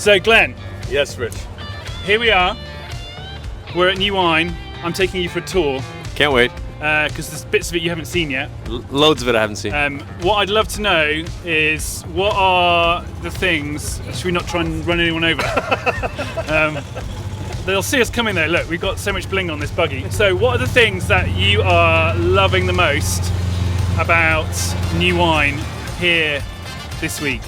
So Glenn, Yes, Rich. here we are. We're at New Wine. I'm taking you for a tour Can't wait. because there's bits of it you haven't seen yet. Loads of it I haven't seen. What I'd love to know is what are the things. Should we not try and run anyone over? They'll see us coming though. Look, we've got so much bling on this buggy. So, what are the things that you are loving the most about New Wine here this week?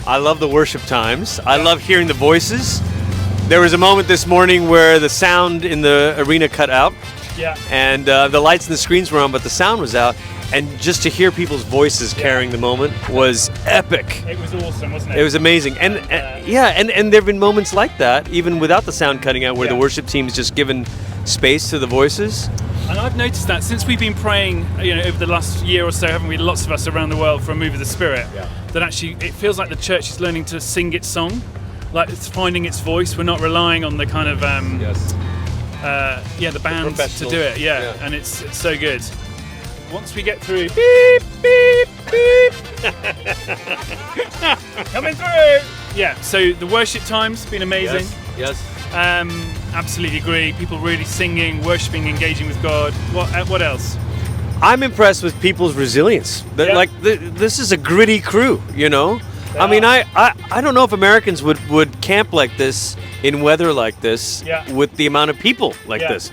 I love the worship times. I love hearing the voices. There was a moment this morning where the sound in the arena cut out. Yeah. And the lights and the screens were on, but the sound was out. And just to hear people's voices carrying the moment was epic. It was awesome, wasn't it? It was amazing. And there have been moments like that, even without the sound cutting out, where the worship team's just given space to the voices. And I've noticed that since we've been praying, over the last year or so, haven't we? Lots of us around the world for a move of the Spirit. Yeah. That actually, it feels like the church is learning to sing its song, like it's finding its voice. We're not relying on the kind of the band to do it. Yeah. And it's so good. Once we get through, beep beep beep, coming through. Yeah. So the worship time's been amazing. Yes. Absolutely agree. People really singing, worshiping, engaging with God. What else? I'm impressed with people's resilience. This is a gritty crew, Yeah. I mean, I don't know if Americans would camp like this in weather like this with the amount of people like this.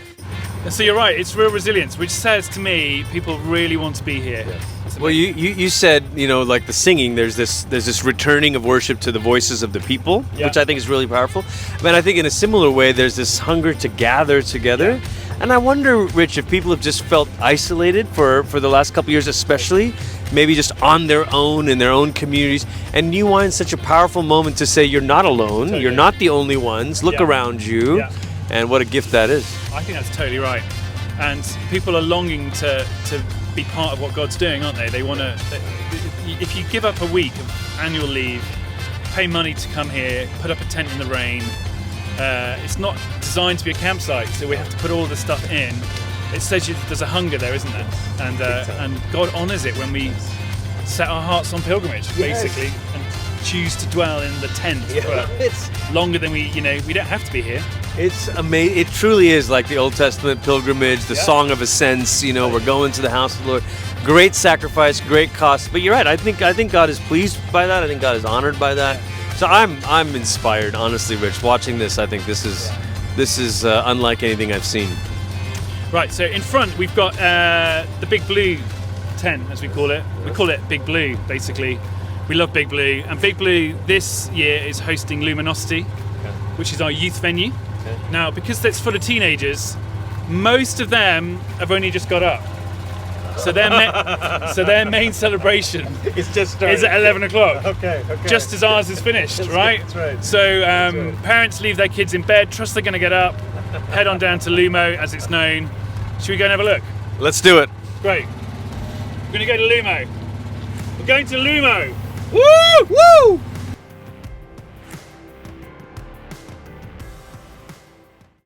So you're right. It's real resilience, which says to me people really want to be here. Yes. Well, you said, like the singing, there's this returning of worship to the voices of the people, which I think is really powerful. But I think in a similar way, there's this hunger to gather together. Yeah. And I wonder, Rich, if people have just felt isolated for the last couple of years, especially, maybe just on their own in their own communities. And New Wine's such a powerful moment to say you're not alone, totally. You're not the only ones. Look around you, and what a gift that is. I think that's totally right. And people are longing to be part of what God's doing, aren't they? They want to. If you give up a week of annual leave, pay money to come here, put up a tent in the rain. It's not designed to be a campsite, so we have to put all the stuff in. It says there's a hunger there, isn't there? And God honours it when we set our hearts on pilgrimage, basically, and choose to dwell in the tent for longer than we don't have to be here. It's amazing. It truly is like the Old Testament pilgrimage, the Song of Ascents. We're going to the house of the Lord. Great sacrifice, great cost. But you're right. I think God is pleased by that. I think God is honored by that. So I'm inspired, honestly, Rich. Watching this, I think this is unlike anything I've seen. Right. So in front we've got the Big Blue tent, as we call it. We call it Big Blue, basically. We love Big Blue, and Big Blue this year is hosting Luminosity, which is our youth venue. Now, because it's full of teenagers, most of them have only just got up. So their main celebration is at 11 o'clock. Okay. Just as ours is finished, right? That's right. So parents leave their kids in bed, trust they're going to get up, head on down to Lumo, as it's known. Should we go and have a look? Let's do it. Great. We're going to go to Lumo. We're going to Lumo. Woo!